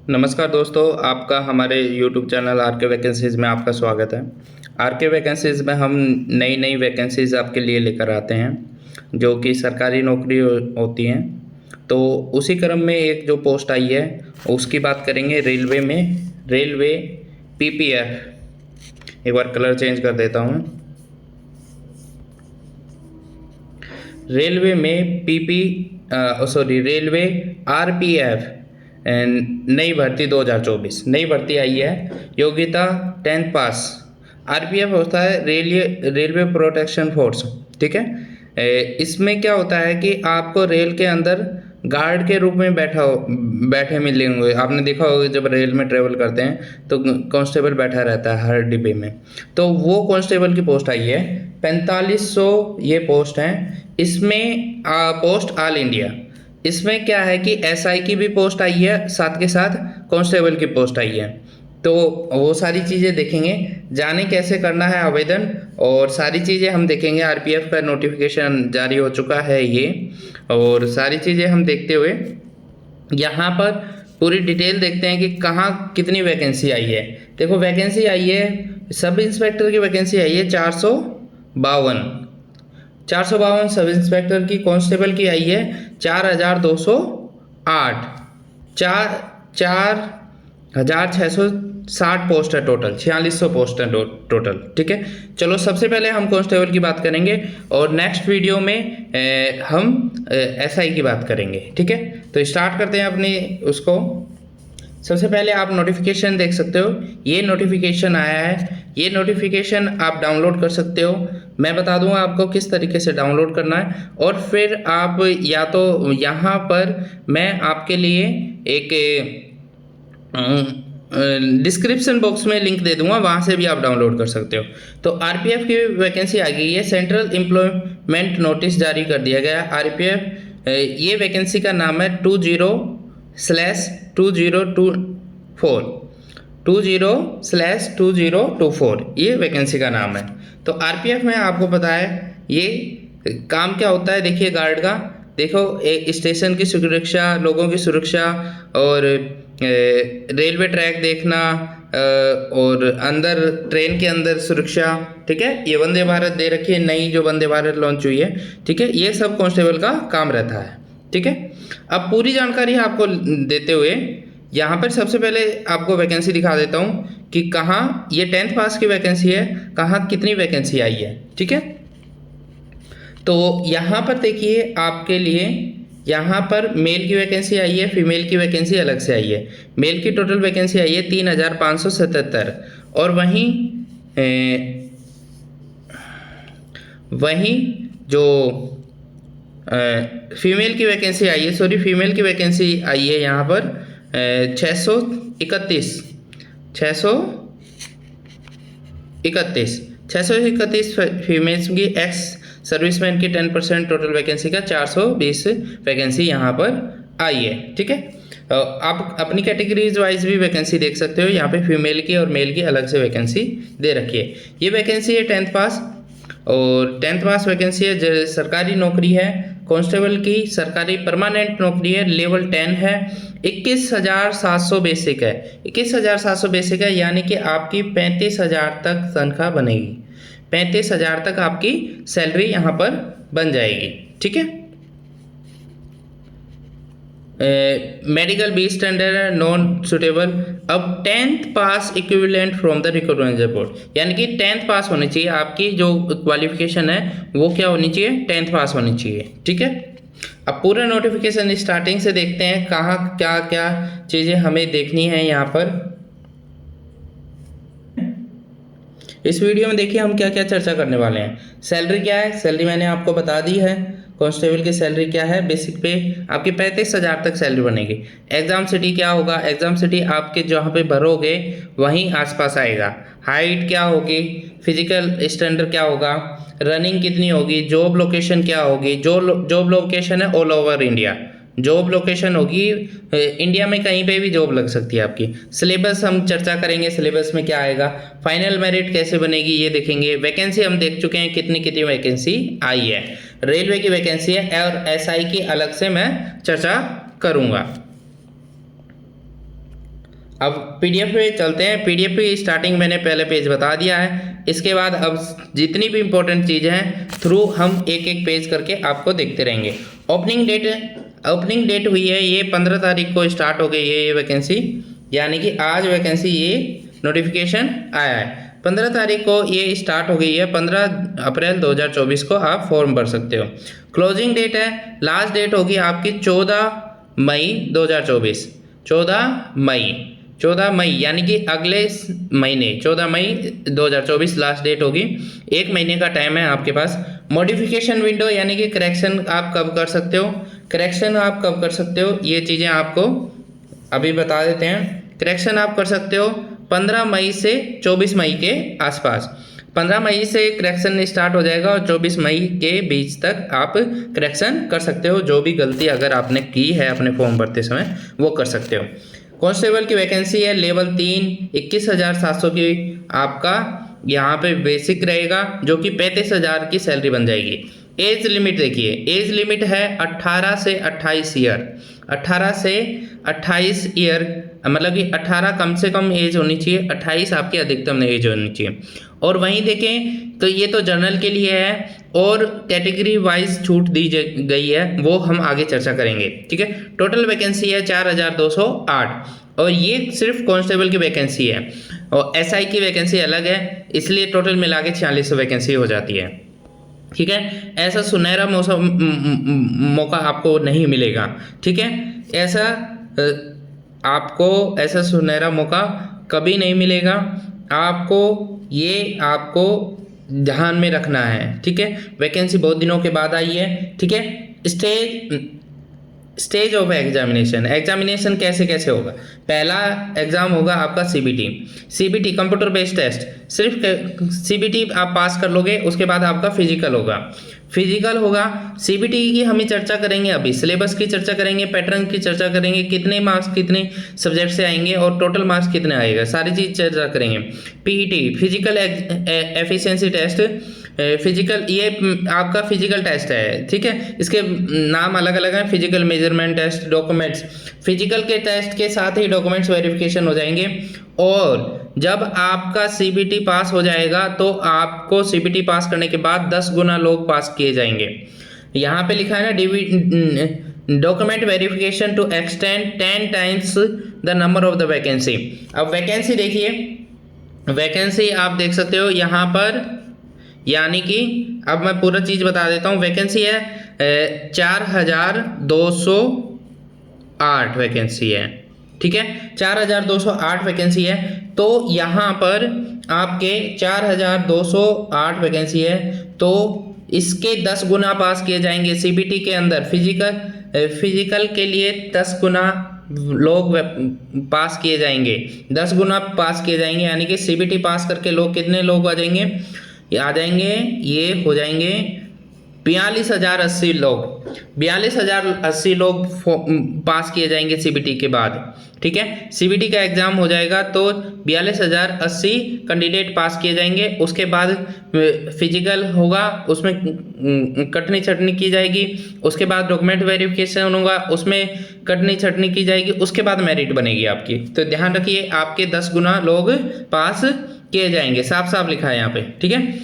नमस्कार दोस्तों, आपका हमारे YouTube चैनल आर के वैकेंसीज़ में आपका स्वागत है। आर के वैकेंसीज़ में हम नई नई वैकेंसीज़ आपके लिए लेकर आते हैं जो कि सरकारी नौकरी होती हैं। तो उसी क्रम में एक जो पोस्ट आई है उसकी बात करेंगे रेलवे में। रेलवे PPF, एक बार कलर चेंज कर देता हूँ। रेलवे में रेलवे RPF नई भर्ती 2024 नई भर्ती आई है। योग्यता 10th पास। RPF होता है रेलवे प्रोटेक्शन फोर्स, ठीक है। इसमें क्या होता है कि आपको रेल के अंदर गार्ड के रूप में बैठे मिलेंगे। आपने देखा होगा जब रेल में ट्रेवल करते हैं तो कांस्टेबल बैठा रहता है हर डिब्बे में, तो वो कांस्टेबल की पोस्ट आई है। 4500 ये पोस्ट है। इसमें पोस्ट ऑल इंडिया। इसमें क्या है कि SI की भी पोस्ट आई है, साथ के साथ कांस्टेबल की पोस्ट आई है। तो वो सारी चीज़ें देखेंगे, जाने कैसे करना है आवेदन और सारी चीज़ें हम देखेंगे। RPF का नोटिफिकेशन जारी हो चुका है ये, और सारी चीज़ें हम देखते हुए यहाँ पर पूरी डिटेल देखते हैं कि कहाँ कितनी वैकेंसी आई है। देखो वैकेंसी आई है, सब इंस्पेक्टर की वैकेंसी आई है 452 सब इंस्पेक्टर की। कांस्टेबल की आई है 4208। 4660 पोस्ट है टोटल, 4600 पोस्ट है टोटल, ठीक है। चलो सबसे पहले हम कांस्टेबल की बात करेंगे और नेक्स्ट वीडियो में हम SI की बात करेंगे, ठीक है। तो स्टार्ट करते हैं अपनी उसको। सबसे पहले आप नोटिफिकेशन देख सकते हो, ये नोटिफिकेशन आया है। ये नोटिफिकेशन आप डाउनलोड कर सकते हो। मैं बता दूंगा आपको किस तरीके से डाउनलोड करना है, और फिर आप या तो यहाँ पर मैं आपके लिए एक डिस्क्रिप्शन बॉक्स में लिंक दे दूंगा, वहाँ से भी आप डाउनलोड कर सकते हो। तो RPF की वैकेंसी आ गई है। सेंट्रल एम्प्लॉयमेंट नोटिस जारी कर दिया गया है। RPF ये वैकेंसी का नाम है 20/2024 ये वैकेंसी का नाम है। तो RPF में आपको पता है ये काम क्या होता है। देखिए गार्ड का, देखो एक स्टेशन की सुरक्षा, लोगों की सुरक्षा, और रेलवे ट्रैक देखना, और अंदर ट्रेन के अंदर सुरक्षा, ठीक है। ये वंदे भारत दे रखी है, नई जो वंदे भारत लॉन्च हुई है, ठीक है। ये सब कांस्टेबल का काम रहता है, ठीक है। अब पूरी जानकारी आपको देते हुए यहाँ पर सबसे पहले आपको वैकेंसी दिखा देता हूँ कि कहाँ ये 10th पास की वैकेंसी है, कहाँ कितनी वैकेंसी आई है, ठीक है। तो यहाँ पर देखिए आपके लिए यहाँ पर मेल की वैकेंसी आई है, फीमेल की वैकेंसी अलग से आई है। मेल की टोटल वैकेंसी आई है 3577, और वहीं जो फीमेल की वैकेंसी आई है, फीमेल की वैकेंसी आई है यहाँ पर 631 फीमेल्स की। एक्स सर्विसमैन की 10% टोटल वैकेंसी का 420 वैकेंसी यहाँ पर आई है, ठीक है। आप अपनी कैटेगरीज वाइज भी वैकेंसी देख सकते हो। यहाँ पे फीमेल की और मेल की अलग से वैकेंसी दे रखी है। ये वैकेंसी है 10th पास, और 10th पास वैकेंसी है। सरकारी नौकरी है, कांस्टेबल की सरकारी परमानेंट नौकरी है, लेवल 10 है। 21,700 बेसिक है। 21,700 बेसिक है, यानी कि आपकी 35,000 तक तनख्वाह बनेगी। 35,000 तक आपकी सैलरी यहाँ पर बन जाएगी, ठीक है। Medical B standard non suitable. अब 10th pass equivalent from the recognised board, यानी कि 10th पास होनी चाहिए। आपकी जो क्वालिफिकेशन है वो क्या होनी चाहिए, 10th पास होनी चाहिए, ठीक है। अब पूरा नोटिफिकेशन स्टार्टिंग से देखते हैं, कहाँ क्या क्या चीज़ें हमें देखनी है। यहाँ पर इस वीडियो में देखिए हम क्या क्या चर्चा करने वाले हैं। सैलरी क्या है, सैलरी मैंने आपको बता दी है। कांस्टेबल की सैलरी क्या है, बेसिक पे आपकी 35,000 तक सैलरी बनेगी। एग्जाम सिटी क्या होगा, एग्जाम सिटी आपके जहाँ पे भरोगे वहीं आसपास आएगा। हाइट क्या होगी, फिजिकल स्टैंडर्ड क्या होगा, रनिंग कितनी होगी, जॉब लोकेशन क्या होगी। जॉब लोकेशन है all over India. Job location होगी इंडिया में कहीं पे भी जॉब लग सकती है आपकी। सिलेबस हम चर्चा करेंगे, सिलेबस में क्या आएगा। फाइनल मेरिट कैसे बनेगी ये देखेंगे। वैकेंसी हम देख चुके हैं कितनी कितनी वैकेंसी आई है। रेलवे की वैकेंसी है और SI की अलग से मैं चर्चा करूंगा। अब पीडीएफ पे चलते हैं। पीडीएफ पे स्टार्टिंग मैंने पहले पेज बता दिया है। इसके बाद अब जितनी भी इंपॉर्टेंट चीज़ें हैं थ्रू हम एक एक पेज करके आपको देखते रहेंगे। ओपनिंग डेट हुई है ये 15 तारीख को स्टार्ट हो गई है ये वैकेंसी, यानी कि आज वैकेंसी ये नोटिफिकेशन आया है। 15 तारीख को ये स्टार्ट हो गई है। 15 अप्रैल 2024 को आप फॉर्म भर सकते हो। क्लोजिंग डेट है, लास्ट डेट होगी आपकी 14 मई 2024। 14 मई यानी कि अगले महीने 14 मई 2024 लास्ट डेट होगी। एक महीने का टाइम है आपके पास। मॉडिफिकेशन विंडो यानी कि करेक्शन आप कब कर सकते हो, ये चीज़ें आपको अभी बता देते हैं। करेक्शन आप कर सकते हो 15 मई से 24 मई के आसपास। 15 मई से करेक्शन स्टार्ट हो जाएगा और 24 मई के बीच तक आप करेक्शन कर सकते हो। जो भी गलती अगर आपने की है अपने फॉर्म भरते समय वो कर सकते हो। कांस्टेबल की वैकेंसी है लेवल 3, 21,700 की आपका यहाँ पे बेसिक रहेगा, जो कि 35,000 की सैलरी बन जाएगी। एज लिमिट देखिए, एज लिमिट है 18 से 28 ईयर। 18 से 28 ईयर मतलब कि 18 कम से कम एज होनी चाहिए, 28 आपकी अधिकतम एज होनी चाहिए। और वहीं देखें तो ये तो जनरल के लिए है और कैटेगरी वाइज छूट दी गई है, वो हम आगे चर्चा करेंगे। ठीक है, टोटल वैकेंसी है 4,208 और ये सिर्फ कांस्टेबल की वैकेंसी है और एसआई की वैकेंसी अलग है, इसलिए टोटल मिला के 46 वैकेंसी हो जाती है। ठीक है, ऐसा सुनहरा मौका आपको नहीं मिलेगा। ठीक है, आपको ऐसा सुनहरा मौका कभी नहीं मिलेगा। आपको ध्यान में रखना है। ठीक है, वैकेंसी बहुत दिनों के बाद आई है। ठीक है, स्टेज ऑफ एग्जामिनेशन कैसे होगा। पहला एग्जाम होगा आपका सीबीटी कंप्यूटर बेस्ड टेस्ट। सिर्फ सीबीटी आप पास कर लोगे, उसके बाद आपका फिजिकल होगा। सीबीटी की हम चर्चा करेंगे, अभी सिलेबस की चर्चा करेंगे, पैटर्न की चर्चा करेंगे, कितने मार्क्स कितने सब्जेक्ट से आएंगे और टोटल मार्क्स कितने आएगा, सारी चीज़ चर्चा करेंगे। PET physical efficiency test, physical ये आपका फिजिकल टेस्ट है। ठीक है, इसके नाम अलग अलग हैं, physical measurement test, documents. Physical के टेस्ट के साथ ही डॉक्यूमेंट्स वेरिफिकेशन हो जाएंगे और जब आपका सीबीटी पास हो जाएगा तो आपको सीबीटी पास करने के बाद 10 गुना लोग पास किए जाएंगे। यहाँ पे लिखा है ना, document verification to extend 10 times the number of the vacancy. अब वैकेंसी देखिए, वैकेंसी आप देख सकते हो यहाँ पर, यानी कि अब मैं पूरा चीज़ बता देता हूँ। वैकेंसी है 4,208 वैकेंसी है। ठीक है, 4,208 वैकेंसी है। तो यहाँ पर आपके 4,208 वैकेंसी है तो इसके 10 गुना पास किए जाएंगे सीबीटी के अंदर। फिजिकल के लिए 10 गुना लोग पास किए जाएंगे, 10 गुना पास किए जाएंगे, यानी कि सीबीटी पास करके लोग कितने लोग आ जाएंगे, ये हो जाएंगे 42,080 लोग। 42,080 लोग पास किए जाएंगे सीबीटी के बाद। ठीक है, सीबीटी का एग्जाम हो जाएगा तो 42,080 कैंडिडेट पास किए जाएंगे। उसके बाद फिजिकल होगा, उसमें कटनी छटनी की जाएगी। उसके बाद डॉक्यूमेंट वेरिफिकेशन होगा, उसमें कटनी छटनी की जाएगी। उसके बाद मेरिट बनेगी आपकी। तो ध्यान रखिए, आपके 10 गुना लोग पास किए जाएंगे, साफ साफ लिखा है यहाँ पे। ठीक है,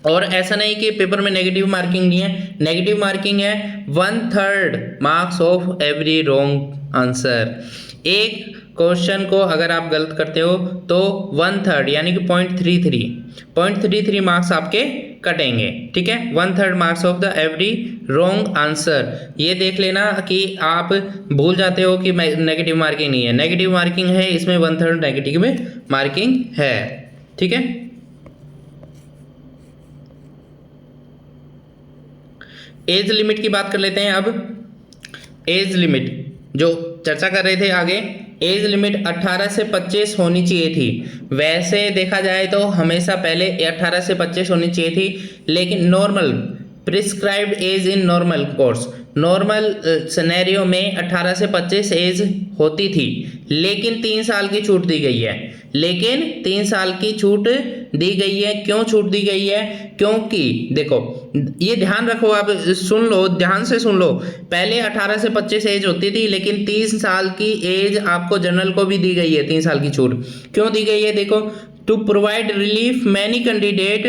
और ऐसा नहीं कि पेपर में नेगेटिव मार्किंग नहीं है, नेगेटिव मार्किंग है 1/3 marks of every wrong answer. एक क्वेश्चन को अगर आप गलत करते हो तो 1/3 यानी कि 0.33 मार्क्स आपके कटेंगे। ठीक है, 1/3 marks of the every wrong answer. ये देख लेना कि आप भूल जाते हो कि नेगेटिव मार्किंग नहीं है, नेगेटिव मार्किंग है, इसमें 1/3 नेगेटिव में मार्किंग है। ठीक है, एज लिमिट की बात कर लेते हैं। अब एज लिमिट जो चर्चा कर रहे थे आगे, एज लिमिट 18 से 25 होनी चाहिए थी। वैसे देखा जाए तो हमेशा पहले 18 से 25 होनी चाहिए थी, लेकिन normal prescribed age in normal course, normal scenario में 18 से 25 एज होती थी, लेकिन 3 साल की छूट दी गई है। लेकिन 3 साल की छूट दी गई है। क्यों छूट दी गई है? क्योंकि देखो, ये ध्यान रखो, आप सुन लो, ध्यान से सुन लो। पहले 18 से 25 एज होती थी, लेकिन 30 साल की एज आपको जनरल को भी दी गई है, 3 साल की छूट। क्यों दी गई है? देखो, to provide relief many candidate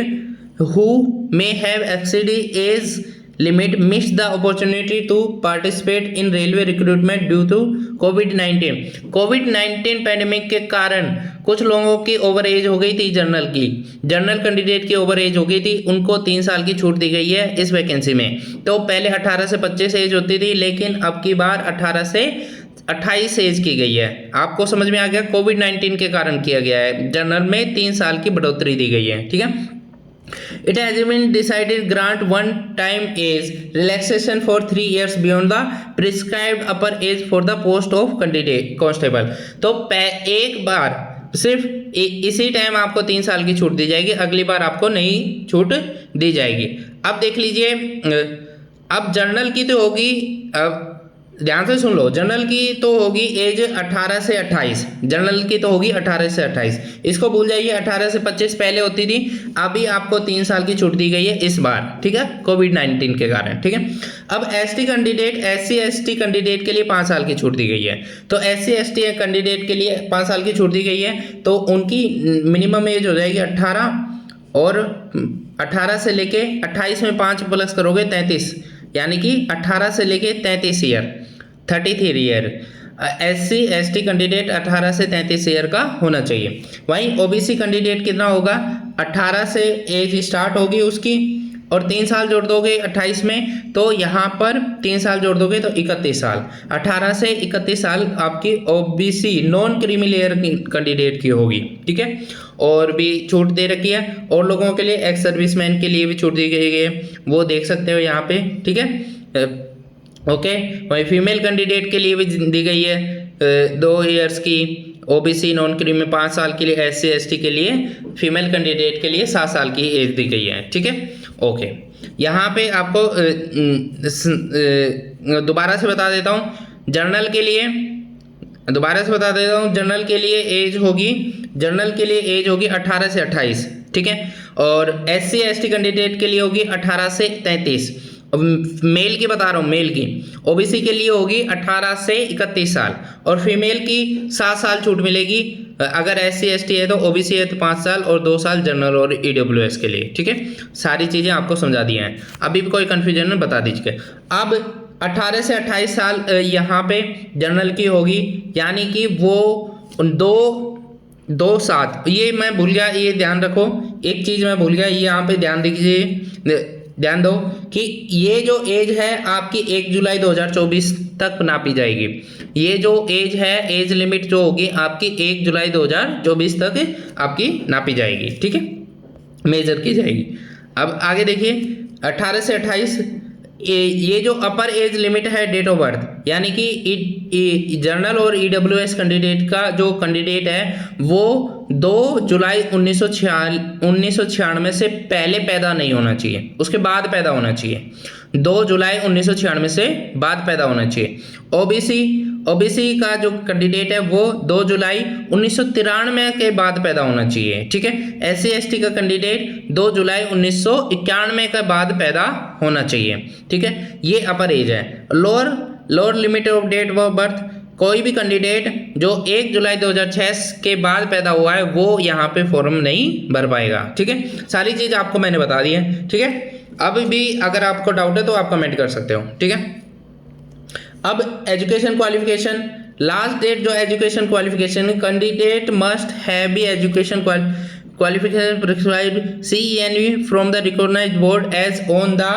who may have exceeded age limit missed the opportunity to participate in railway recruitment due to COVID-19। Covid pandemic के कारण कुछ लोगों की ओवर एज हो गई थी, जनरल कैंडिडेट की ओवर एज हो गई थी, उनको 3 साल की छूट दी गई है इस वैकेंसी में। तो पहले 18 से 25 एज होती थी, लेकिन अब की बार 18 से 28 एज की गई है। आपको समझ में आ गया? कोविड-19 के कारण किया गया है, जनरल में 3 साल की बढ़ोतरी दी गई है। ठीक है, it has been decided grant one time age relaxation for 3 years beyond the prescribed upper age for the post of candidate constable। तो एक बार सिर्फ इसी टाइम आपको 3 साल की छूट दी जाएगी, अगली बार आपको नई छूट दी जाएगी। अब देख लीजिए, अब जनरल की तो होगी, अब ध्यान से सुन लो, जनरल की तो होगी एज 18 से 28, जनरल की तो होगी 18 से 28, इसको भूल जाइए। 18 से 25 पहले होती थी, अभी आपको 3 साल की छूट दी गई है इस बार। ठीक है, कोविड-19 के कारण। ठीक है, अब एससी एसटी कैंडिडेट के लिए 5 साल की छूट दी गई है। तो एससी एसटी कैंडिडेट के लिए 5 साल की छूट दी गई है, तो उनकी मिनिमम एज हो जाएगी 18, और 18 से लेके 28 में 5 प्लस करोगे 33, यानी कि 18 से लेके 33 year, 33 year. SC ST candidate 18 से 33 ईयर का होना चाहिए। वहीं ओबीसी कैंडिडेट कितना होगा? 18 से एज स्टार्ट होगी उसकी, और 3 साल जोड़ दोगे 28 में, तो यहाँ पर 3 साल जोड़ दोगे तो 31 साल। 18 से 31 साल आपकी OBC non creamy layer candidate की होगी। ठीक है, और भी छूट दे रखी है, और लोगों के लिए, एक्स सर्विसमैन के लिए भी छूट दी गई है, वो देख सकते हो यहाँ पे। ठीक है, ओके, वही फीमेल कैंडिडेट के लिए भी दी गई है 2 इयर्स की, ओबीसी नॉन क्रीमी में 5 साल के लिए, एससी एसटी के लिए, फीमेल कैंडिडेट के लिए 7 साल की एज दी गई है। ठीक है, ओके, यहाँ पे आपको दोबारा से बता देता हूँ, जनरल के लिए जनरल के लिए एज होगी 18 से 28। ठीक है, और एससी एसटी कैंडिडेट के लिए होगी 18 से 33। मेल की बता रहा हूँ, मेल की ओबीसी के लिए होगी 18 से 31 साल, और फीमेल की 7 साल छूट मिलेगी। अगर एससी एसटी है तो, ओबीसी है तो 5 साल, और 2 साल जनरल और ईडब्ल्यूएस के लिए। ठीक है, सारी चीज़ें आपको समझा दी हैं, अभी भी कोई कन्फ्यूजन में बता दीजिए। अब 18 से 28 साल यहाँ पे जनरल की होगी, यानी कि वो 2 साथ, ये मैं भूल गया, ये ध्यान रखो, एक चीज़ मैं भूल गया, ये यहाँ पे ध्यान दीजिए, ध्यान दो कि ये जो एज है आपकी 1 जुलाई 2024 तक नापी जाएगी। ये जो एज है, एज लिमिट जो होगी आपकी 1 जुलाई 2024 तक आपकी नापी जाएगी। ठीक है, मेजर की जाएगी। अब आगे देखिए, 18 से 28 ये जो अपर एज लिमिट है डेट ऑफ बर्थ, यानी कि जनरल और ईडब्ल्यूएस कैंडिडेट का जो कैंडिडेट है वो 2 जुलाई 1996 से पहले पैदा नहीं होना चाहिए, उसके बाद पैदा होना चाहिए। 2 जुलाई 1996 से बाद पैदा होना चाहिए। ओबीसी का जो कैंडिडेट है वो 2 जुलाई 1993 के बाद पैदा होना चाहिए। ठीक है, एससी एसटी का कैंडिडेट 2 जुलाई 1991 के बाद पैदा होना चाहिए। ठीक है, ये अपर एज है। Lower limit of date of birth, कोई भी कैंडिडेट जो 1 जुलाई 2006 के बाद पैदा हुआ है वो यहाँ पे फॉर्म नहीं भर पाएगा। ठीक है, सारी चीज़ आपको मैंने बता दी है। ठीक है, अब भी अगर आपको डाउट है तो आप कमेंट कर सकते हो। ठीक है, अब एजुकेशन क्वालिफिकेशन, लास्ट डेट जो education qualification, candidate must have be education qualification prescribed CENV from the recognized board as on the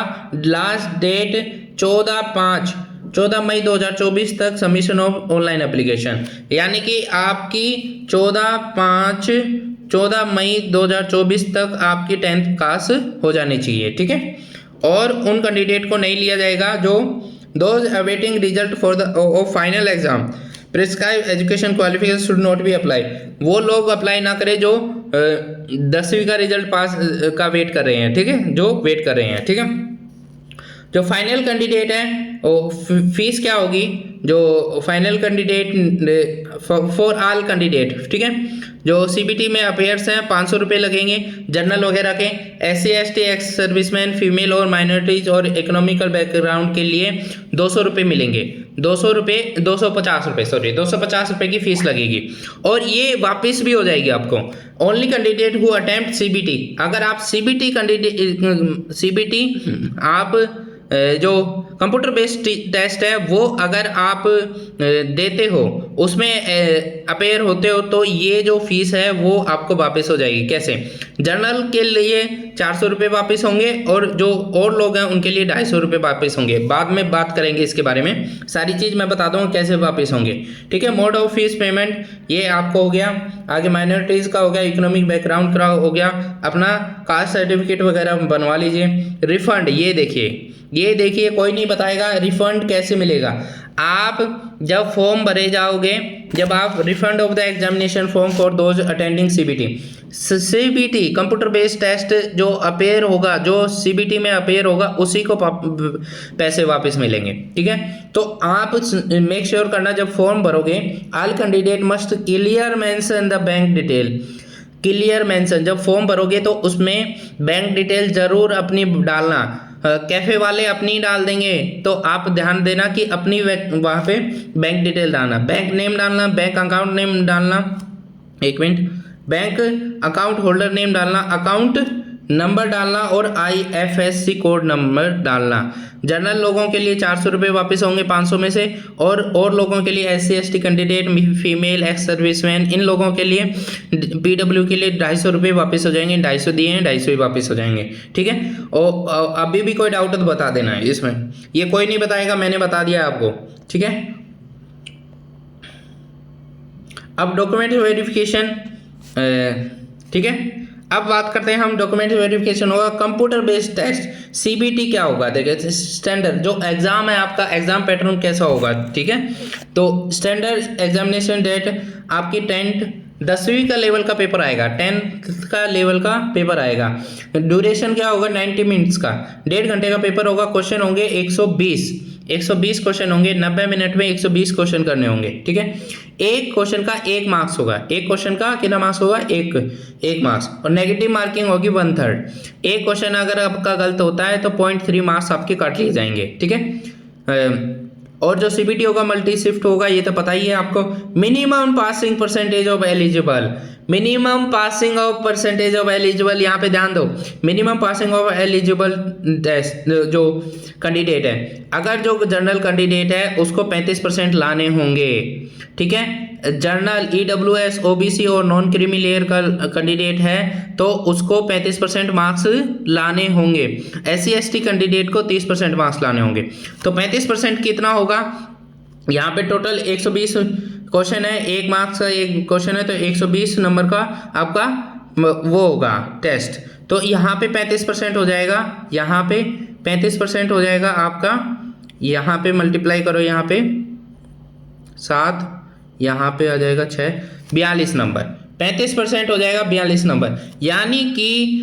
last date 14 मई 2024 तक सबमिशन ऑफ ऑनलाइन एप्लीकेशन, यानी कि आपकी 14 मई 2024 तक आपकी 10th पास हो जानी चाहिए। ठीक है, और उन कैंडिडेट को नहीं लिया जाएगा जो those awaiting result for the final exam prescribe education qualification should not be apply. वो लोग अप्लाई ना करें जो 10वीं का रिजल्ट पास का वेट कर रहे हैं। ठीक है, जो वेट कर रहे हैं। ठीक है, जो फाइनल कैंडिडेट है फीस क्या होगी जो final candidate for all candidate, ठीक है, जो सीबीटी में अपेयर्स हैं 500 रुपये लगेंगे जनरल वगैरह के। SC ST ex serviceman female और माइनॉरिटीज और इकोनॉमिकल बैकग्राउंड के लिए 200 रुपये मिलेंगे, 250 रुपये सॉरी 250 रुपये की फीस लगेगी और ये वापस भी हो जाएगी आपको। Only candidate who attempt CBT, अगर आप सीबीटी आप जो कंप्यूटर बेस्ड टेस्ट है वो अगर आप देते हो उसमें अपेयर होते हो तो ये जो फीस है वो आपको वापस हो जाएगी। कैसे? जर्नल के लिए 400 रुपये वापस होंगे और जो और लोग हैं उनके लिए 250 रुपये वापस होंगे। बाद में बात करेंगे इसके बारे में, सारी चीज़ मैं बता दूँगा कैसे वापस होंगे, ठीक है। मोड ऑफ फीस पेमेंट ये आपको हो गया, आगे माइनॉरिटीज़ का हो गया, इकोनॉमिक बैकग्राउंड का हो गया, अपना कास्ट सर्टिफिकेट वगैरह बनवा लीजिए। रिफंड ये देखिए कोई नहीं बताएगा रिफंड कैसे मिलेगा। आप जब फॉर्म भरे जाओगे, जब आप refund of the examination form for those attending CBT computer based test जो अपेयर होगा, जो सीबीटी में अपेयर होगा उसी को पैसे वापस मिलेंगे, ठीक है। तो आप मेक श्योर करना जब फॉर्म भरोगे, all candidate must clear mention the bank detail, clear mention, जब फॉर्म भरोगे तो उसमें बैंक डिटेल जरूर अपनी डालना। कैफे वाले अपनी डाल देंगे तो आप ध्यान देना कि अपनी वहाँ पे बैंक डिटेल डालना, बैंक नेम डालना, बैंक अकाउंट नेम डालना, एक minute, bank account holder name डालना, अकाउंट नंबर डालना और IFSC कोड नंबर डालना। जनरल लोगों के लिए 400 रुपये वापस होंगे 500 में से, और लोगों के लिए SC ST candidate, female, ex serviceman, इन लोगों के लिए PW के लिए 250 रुपये वापस हो जाएंगे। 250 दिए हैं, 250 ही वापस हो जाएंगे, ठीक है। और अभी भी कोई डाउट है तो बता देना है इसमें, ये कोई नहीं बताएगा, मैंने बता दिया आपको, ठीक है। अब डॉक्यूमेंट वेरिफिकेशन, ठीक है। अब बात करते हैं हम डॉक्यूमेंट वेरिफिकेशन होगा कंप्यूटर बेस्ड टेस्ट। सीबीटी क्या होगा, देखिए स्टैंडर्ड जो एग्जाम है आपका, एग्जाम पैटर्न कैसा होगा, ठीक है। तो स्टैंडर्ड एग्जामिनेशन डेट आपकी 10वीं का लेवल का पेपर आएगा, 10th का लेवल का पेपर आएगा। ड्यूरेशन क्या होगा 90 मिनट्स का, 1.5 घंटे का पेपर होगा। क्वेश्चन होंगे 120 क्वेश्चन होंगे, 90 मिनट में 120 क्वेश्चन करने होंगे, ठीक है। एक क्वेश्चन का 1 मार्क्स होगा, एक क्वेश्चन का कितना मार्क्स होगा, एक मार्क्स, और नेगेटिव मार्किंग होगी 1/3। एक क्वेश्चन अगर आपका गलत होता है तो 0.3 मार्क्स आपके काट लिए जाएंगे, ठीक है। और जो सीबीटी होगा मल्टी शिफ्ट होगा, ये तो पता ही है आपको। Minimum passing percentage of eligible, minimum passing of percentage of eligible, यहाँ पे ध्यान दो, मिनिमम पासिंग ऑफ एलिजिबल जो कैंडिडेट है, अगर जो जनरल कैंडिडेट है उसको 35% लाने होंगे, ठीक है। जनरल EWS OBC और नॉन क्रीमी लेयर का कैंडिडेट है तो उसको 35% मार्क्स लाने होंगे। SC ST कैंडिडेट को 30% मार्क्स लाने होंगे। तो 35% कितना होगा, यहाँ पे टोटल 120 क्वेश्चन है, 1 मार्क्स का एक क्वेश्चन है तो 120 नंबर का आपका वो होगा टेस्ट। तो यहाँ पे 35% हो जाएगा, यहाँ पे 35% हो जाएगा आपका, यहाँ पे मल्टीप्लाई करो, यहाँ पे 7, यहाँ पे आ जाएगा 6, 42 नंबर, 35% हो जाएगा 42 नंबर। यानी कि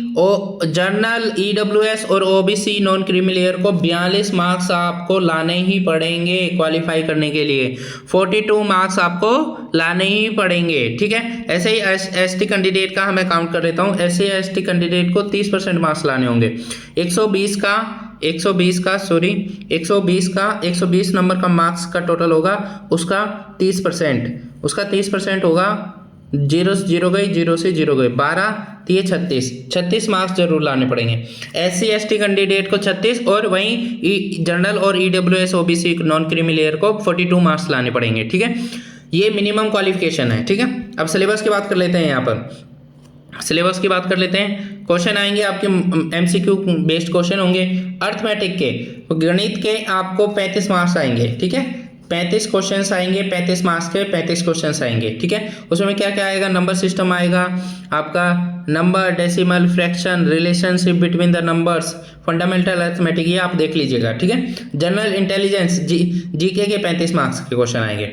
जनरल EWS और OBC नॉन क्रीमी लेयर को 42 मार्क्स आपको लाने ही पड़ेंगे क्वालिफाई करने के लिए, 42 मार्क्स आपको लाने ही पड़ेंगे, ठीक है। ऐसे ही ST कैंडिडेट का मैं काउंट कर लेता हूँ, SC ST कैंडिडेट को 30% मार्क्स लाने होंगे। 120 का 120 नंबर का मार्क्स का टोटल होगा, उसका 30% होगा, 0 गई, 0 से 0 गए, 12 ये 36 मार्क्स जरूर लाने पड़ेंगे। SC ST कैंडिडेट को 36 और वहीं जनरल और EWS OBC non creamy layer को 42 मार्क्स लाने पड़ेंगे, ठीक है। ये मिनिमम क्वालिफिकेशन है, ठीक है। अब सिलेबस की बात कर लेते हैं, यहाँ पर सिलेबस की बात कर लेते हैं। क्वेश्चन आएंगे आपके MCQ बेस्ड क्वेश्चन होंगे, अर्थमेटिक के, गणित के आपको 35 मार्क्स आएंगे, ठीक है। 35 क्वेश्चंस आएंगे, 35 मार्क्स के 35 क्वेश्चंस आएंगे, ठीक है। उसमें क्या क्या आएगा, नंबर सिस्टम आएगा आपका, number, decimal, fraction, relationship between the numbers, fundamental arithmetic, ये आप देख लीजिएगा, ठीक है। जनरल इंटेलिजेंस, जीके के 35 मार्क्स के क्वेश्चन आएंगे,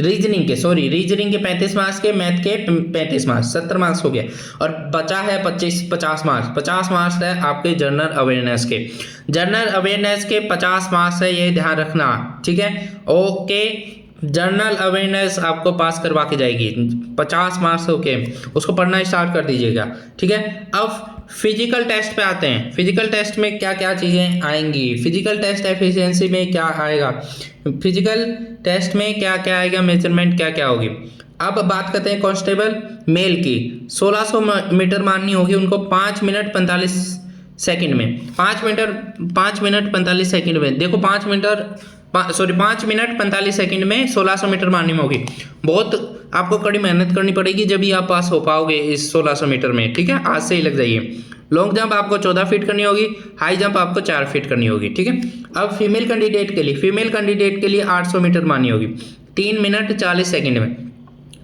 रीजनिंग के 35 मार्क्स के, मैथ के 35 मार्क्स, 70 मार्क्स हो गए। और बचा है 50 मार्क्स है आपके जनरल अवेयरनेस के। जनरल अवेयरनेस के 50 मार्क्स है, ये ध्यान रखना, ठीक है। ओके, जनरल अवेयरनेस आपको पास करवा के जाएगी, 50 मार्क्स ओके, उसको पढ़ना स्टार्ट कर दीजिएगा, ठीक है। अब फिजिकल टेस्ट पे आते हैं। फिजिकल टेस्ट में क्या क्या चीज़ें आएंगी, फिजिकल टेस्ट एफिशिएंसी में क्या आएगा, फिजिकल टेस्ट में क्या क्या आएगा, मेजरमेंट क्या क्या होगी। अब बात करते हैं कांस्टेबल मेल की। 1600 मीटर मारनी होगी उनको 5 मिनट 45 सेकंड में, 5 मिनट 45 सेकंड में। देखो 5 मिनट 45 सेकंड में 1600 मीटर मारनी होगी। बहुत आपको कड़ी मेहनत करनी पड़ेगी जब भी आप पास हो पाओगे इस 1600 मीटर में, ठीक है। आज से ही लग जाइए। लॉन्ग जंप आपको 14 फीट करनी होगी, हाई जंप आपको 4 फीट करनी होगी, ठीक है। अब फीमेल कैंडिडेट के लिए 800 मीटर मारनी होगी 3 मिनट 40 सेकंड में।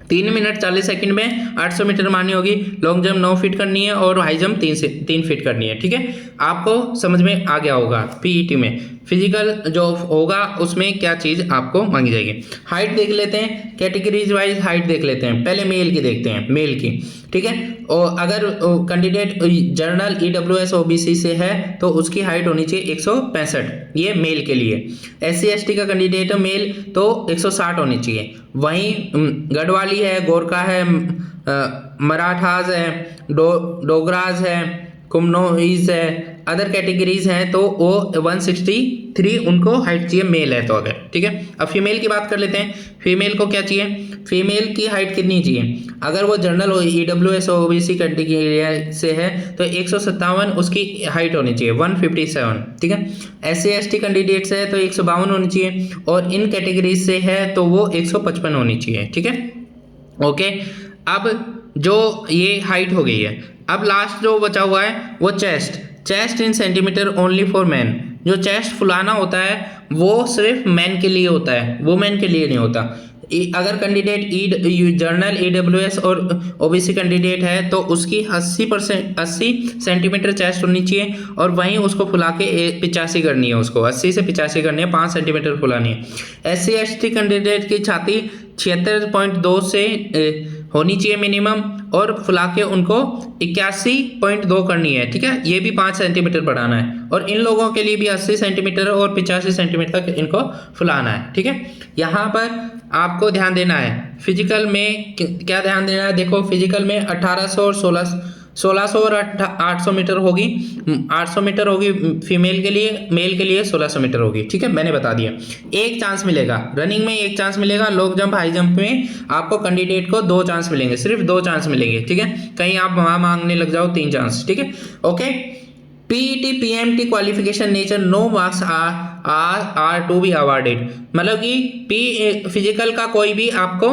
3 मिनट 40 सेकंड में 800 मीटर मारनी होगी। लॉन्ग जंप 9 फीट करनी है और हाई जंप 3 फीट करनी है, ठीक है। आपको समझ में आ गया होगा पीईटी में फिजिकल जो होगा उसमें क्या चीज़ आपको मांगी जाएगी। हाइट देख लेते हैं, कैटेगरीज वाइज हाइट देख लेते हैं। पहले मेल की देखते हैं, मेल की, ठीक है। और अगर कैंडिडेट जनरल ईडब्ल्यूएस ओबीसी से है तो उसकी हाइट होनी चाहिए 165, ये मेल के लिए। SC ST का कैंडिडेट मेल तो 160 होनी चाहिए। वहीं गढ़वाली है, गोरखा है, मराठास है, डोगराज है, कुमनोइज है, अदर कैटेगरीज हैं तो वो 163 उनको हाइट चाहिए मेल है तो अगर, ठीक है। अब फीमेल की बात कर लेते हैं। फीमेल को क्या चाहिए, फीमेल की हाइट कितनी चाहिए। अगर वो जनरल ईडब्ल्यूएस ओबीसी कैटेगरी से है तो 157 उसकी हाइट होनी चाहिए, 157, ठीक है। SC ST कैंडिडेट से है तो 152 होनी चाहिए और इन कैटेगरीज से है तो वो 155 होनी चाहिए, ठीक है। ओके, अब जो ये हाइट हो गई है, अब लास्ट जो बचा हुआ है वो chest in centimetre only for man. जो चेस्ट फुलाना होता है वो सिर्फ मैन के लिए होता है, वुमेन के लिए नहीं होता। अगर कैंडिडेट जनरल ईडब्ल्यूएस और ओबीसी कैंडिडेट है तो उसकी 80 सेंटीमीटर चेस्ट होनी चाहिए और वहीं उसको फुला के 85 करनी है, उसको 80 से 85 करनी है, 5 सेंटीमीटर फुलानी है। SC ST कैंडिडेट की छाती 76.2 से होनी चाहिए मिनिमम और फुला के उनको 81.2 करनी है, ठीक है। ये भी 5 सेंटीमीटर बढ़ाना है और इन लोगों के लिए भी 80 सेंटीमीटर और 85 सेंटीमीटर तक इनको फुलाना है, ठीक है। यहाँ पर आपको ध्यान देना है फिजिकल में क्या ध्यान देना है। देखो फिजिकल में 1800 और 1600 और 800 मीटर होगी, 800 मीटर होगी फीमेल के लिए, मेल के लिए 1600 मीटर होगी, ठीक है। मैंने बता दिया। एक चांस मिलेगा रनिंग में, एक चांस मिलेगा। लॉन्ग जंप हाई जंप में आपको कैंडिडेट को 2 चांस मिलेंगे, सिर्फ 2 चांस मिलेंगे, ठीक है। कहीं आप वहां मांगने लग जाओ 3 चांस, ठीक है। Okay, PET PMT qualification nature no marks are to be awarded. मतलब कि फिजिकल का कोई भी आपको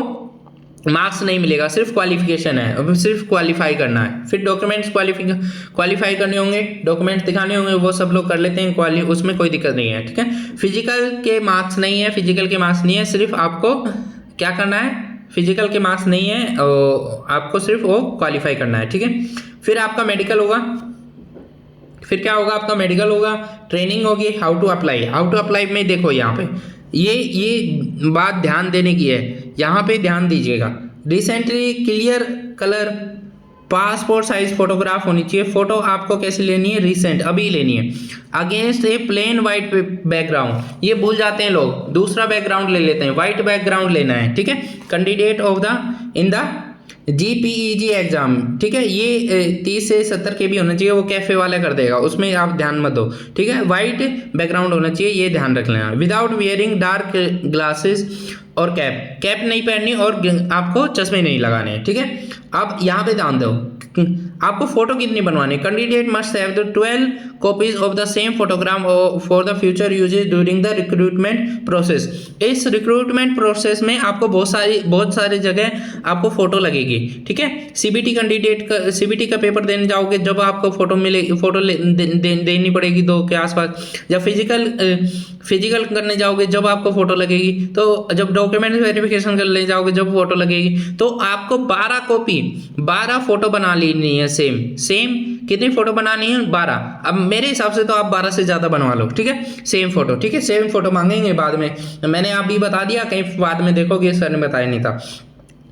मार्क्स नहीं मिलेगा, सिर्फ क्वालिफिकेशन है, सिर्फ क्वालिफाई करना है। फिर डॉक्यूमेंट्स क्वालिफाई करने होंगे, डॉक्यूमेंट्स दिखाने होंगे, वो सब लोग कर लेते हैं, उसमें कोई दिक्कत नहीं है, ठीक है। फिजिकल के मार्क्स नहीं है, सिर्फ आपको क्या करना है, फिजिकल के मार्क्स नहीं है, आपको सिर्फ वो क्वालिफाई करना है, ठीक है। फिर आपका मेडिकल होगा, फिर क्या होगा, आपका मेडिकल होगा, ट्रेनिंग होगी, हाउ टू अप्लाई में देखो यहाँ पे ये बात ध्यान देने की है, यहाँ पे ध्यान दीजिएगा। Recently clear colour passport size photograph होनी चाहिए। फोटो आपको कैसे लेनी है, रिसेंट अभी लेनी है, अगेंस्ट ए प्लेन वाइट बैकग्राउंड। ये भूल जाते हैं लोग, दूसरा बैकग्राउंड ले लेते हैं, वाइट बैकग्राउंड लेना है, ठीक है। Candidate of the in the GPEG exam, ठीक है। ये 30 से 70 के भी होना चाहिए, वो कैफे वाला कर देगा, उसमें आप ध्यान मत दो, ठीक है। वाइट बैकग्राउंड होना चाहिए, ये ध्यान रख लेना। विदाउट वियरिंग डार्क ग्लासेस और कैप नहीं पहननी और आपको चश्मे नहीं लगाने, ठीक है। अब यहाँ पे ध्यान दो, आपको फोटो कितनी बनवानी है। Candidate must have the 12 copies of the same photograph for the future usages during the recruitment process. इस रिक्रूटमेंट प्रोसेस में आपको बहुत सारी जगह आपको फोटो लगेगी, ठीक है। सीबीटी का पेपर देने जाओगे जब आपको फोटो मिलेगी, फोटो देनी पड़ेगी 2 के आसपास। जब फिजिकल करने जाओगे जब आपको फोटो लगेगी, तो जब डॉक्यूमेंट वेरिफिकेशन करने जाओगे जब फोटो लगेगी, तो आपको 12 फोटो बना लेनी है सेम सेम। कितनी फ़ोटो बनानी है? 12। अब मेरे हिसाब से तो आप 12 से ज़्यादा बनवा लो, ठीक है, सेम फ़ोटो, ठीक है। सेम फ़ोटो मांगेंगे बाद में, मैंने अभी बता दिया, कहीं बाद में देखोगे सर ने बताया नहीं था।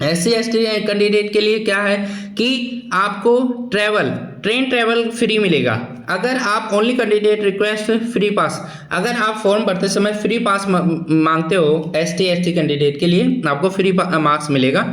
SC ST कैंडिडेट के लिए क्या है कि आपको ट्रेन ट्रैवल फ्री मिलेगा। अगर आप only candidate request free pass, अगर आप फॉर्म भरते समय फ्री पास मांगते हो ST ST कैंडिडेट के लिए, आपको फ्री मार्क्स मिलेगा,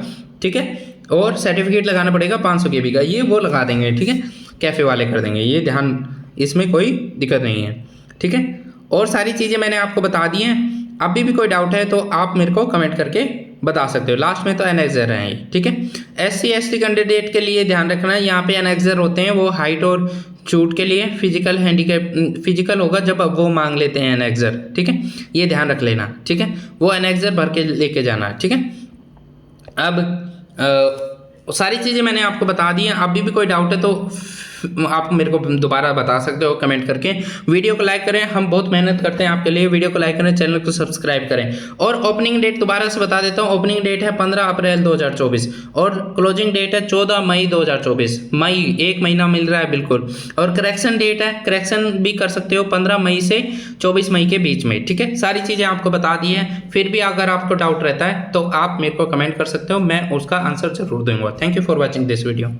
ठीक है। और सर्टिफिकेट लगाना पड़ेगा 500 KB का, ये वो लगा देंगे, ठीक है, कैफ़े वाले कर देंगे, ये ध्यान, इसमें कोई दिक्कत नहीं है, ठीक है। और सारी चीज़ें मैंने आपको बता दी हैं। अभी भी कोई डाउट है तो आप मेरे को कमेंट करके बता सकते हो। लास्ट में तो एनेक्सर हैं ये, ठीक है। SC ST कैंडिडेट के लिए ध्यान रखना है, यहाँ पे एनेक्सर होते हैं वो हाइट और चूट के लिए, फिजिकल हैंडीकैप फिजिकल होगा जब वो मांग लेते हैं एनेक्सर, ठीक है, ये ध्यान रख लेना, ठीक है। वो एनेक्सर भर के लेके जाना है, ठीक है। अब सारी चीज़ें मैंने आपको बता दी हैं। अभी भी कोई डाउट है तो आप मेरे को दोबारा बता सकते हो कमेंट करके। वीडियो को लाइक करें, हम बहुत मेहनत करते हैं आपके लिए। वीडियो को लाइक करें, चैनल को सब्सक्राइब करें। और ओपनिंग डेट दोबारा से बता देता हूँ, ओपनिंग डेट है 15 अप्रैल 2024 और क्लोजिंग डेट है 14 मई 2024। मई 1 महीना मिल रहा है बिल्कुल। और करेक्शन डेट है, करेक्शन भी कर सकते हो 15 मई से 24 मई के बीच में, ठीक है। सारी चीज़ें आपको बता दी हैं। फिर भी अगर आपको डाउट रहता है तो आप मेरे को कमेंट कर सकते हो, मैं उसका आंसर जरूर दूंगा। Thank you for watching this video.